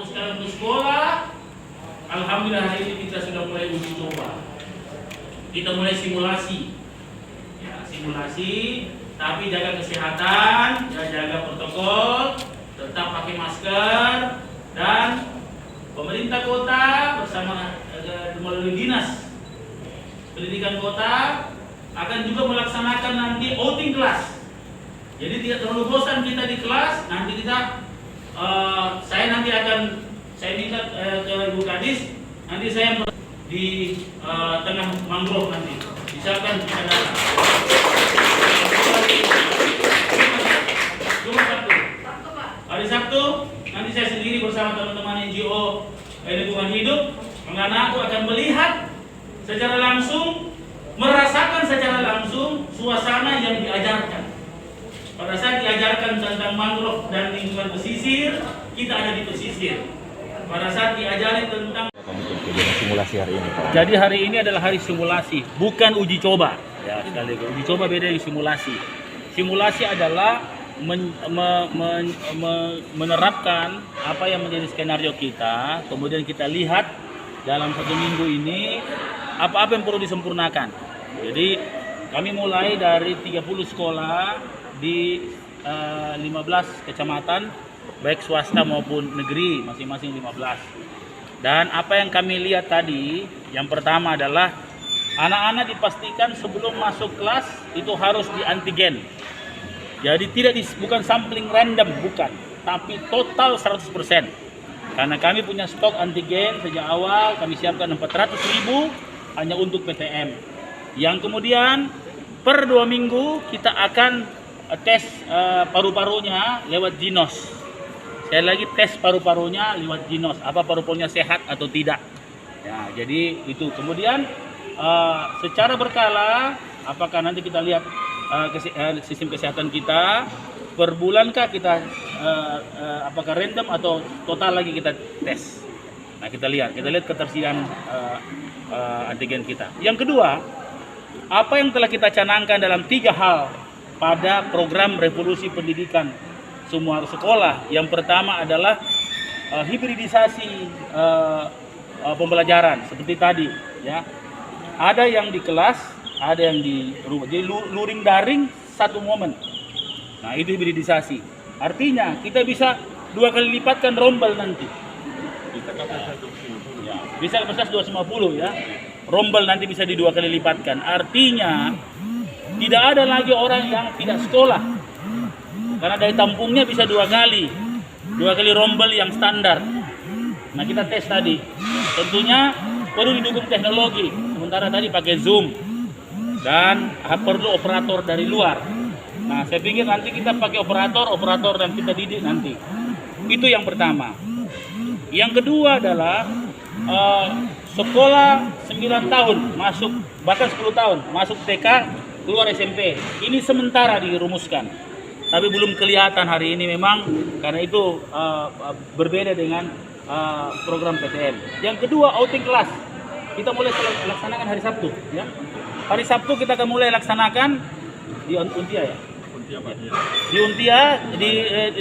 Sekarang di sekolah, alhamdulillah hari ini kita sudah mulai uji coba. Kita mulai simulasi, ya, simulasi, tapi jaga kesehatan, ya, jaga protokol, tetap pakai masker, dan pemerintah kota bersama melalui dinas pendidikan kota akan juga melaksanakan nanti outing kelas. Jadi tidak terlalu bosan kita di kelas. Nanti kita, saya minta ke Ibu Kadis, nanti saya di tengah mangrove nanti. Misalkan ada hari Sabtu, nanti saya sendiri bersama teman-teman NGO lingkungan hidup, mengenai aku akan melihat secara langsung, merasakan secara langsung suasana yang diajarkan. Pada saat diajarkan tentang mangrove dan lingkungan pesisir, kita ada di pesisir. Pada saat diajari tentang simulasi hari ini, Pak. Jadi hari ini adalah hari simulasi, bukan uji coba. Ya, sekali lagi, uji coba beda dari simulasi. Simulasi adalah menerapkan apa yang menjadi skenario kita, kemudian kita lihat dalam 1 minggu ini apa-apa yang perlu disempurnakan. Jadi kami mulai dari 30 sekolah di 15 kecamatan, baik swasta maupun negeri, masing-masing 15. Dan apa yang kami lihat tadi, yang pertama adalah anak-anak dipastikan sebelum masuk kelas itu harus di antigen. Jadi bukan sampling random, bukan, tapi total 100%. Karena kami punya stok antigen sejak awal, kami siapkan 400.000 hanya untuk PTM. Yang kemudian per 2 minggu kita akan tes paru-parunya lewat Ginos. Sekali lagi tes paru-parunya lewat Ginos, apa paru-parunya sehat atau tidak. Ya, jadi itu. Kemudian secara berkala, apakah nanti kita lihat sistem kesehatan kita per bulankah kita apakah random atau total lagi kita tes. Nah, kita lihat ketersediaan antigen kita. Yang kedua, apa yang telah kita canangkan dalam 3 hal pada program revolusi pendidikan semua sekolah. Yang pertama adalah hibridisasi pembelajaran seperti tadi, ya. Ada yang di kelas, ada yang di rumah. Jadi luring daring satu momen. Nah, itu hibridisasi. Artinya kita bisa 2 kali lipatkan rombel nanti. Ya, bisa kapasitas 250 ya. Rombel nanti bisa di 2 kali lipatkan. Artinya tidak ada lagi orang yang tidak sekolah. Karena dari tampungnya bisa 2 kali. 2 kali rombel yang standar. Nah, kita tes tadi. Tentunya perlu didukung teknologi. Sementara tadi pakai Zoom. Dan perlu operator dari luar. Nah, saya pikir nanti kita pakai operator dan kita didik nanti. Itu yang pertama. Yang kedua adalah sekolah 9 tahun masuk, bahkan 10 tahun masuk TK, keluar SMP. Ini sementara dirumuskan, tapi belum kelihatan hari ini memang, karena itu berbeda dengan program PTM. Yang kedua, outing kelas. Kita mulai laksanakan hari Sabtu, ya. Hari Sabtu kita akan mulai laksanakan di Untia, ya. Di Untia, di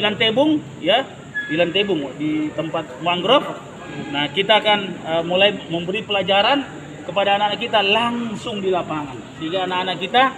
Lantebung, ya. Di Lantebung, di tempat mangrove. Nah, kita akan mulai memberi pelajaran kepada anak-anak kita langsung di lapangan, sehingga anak-anak kita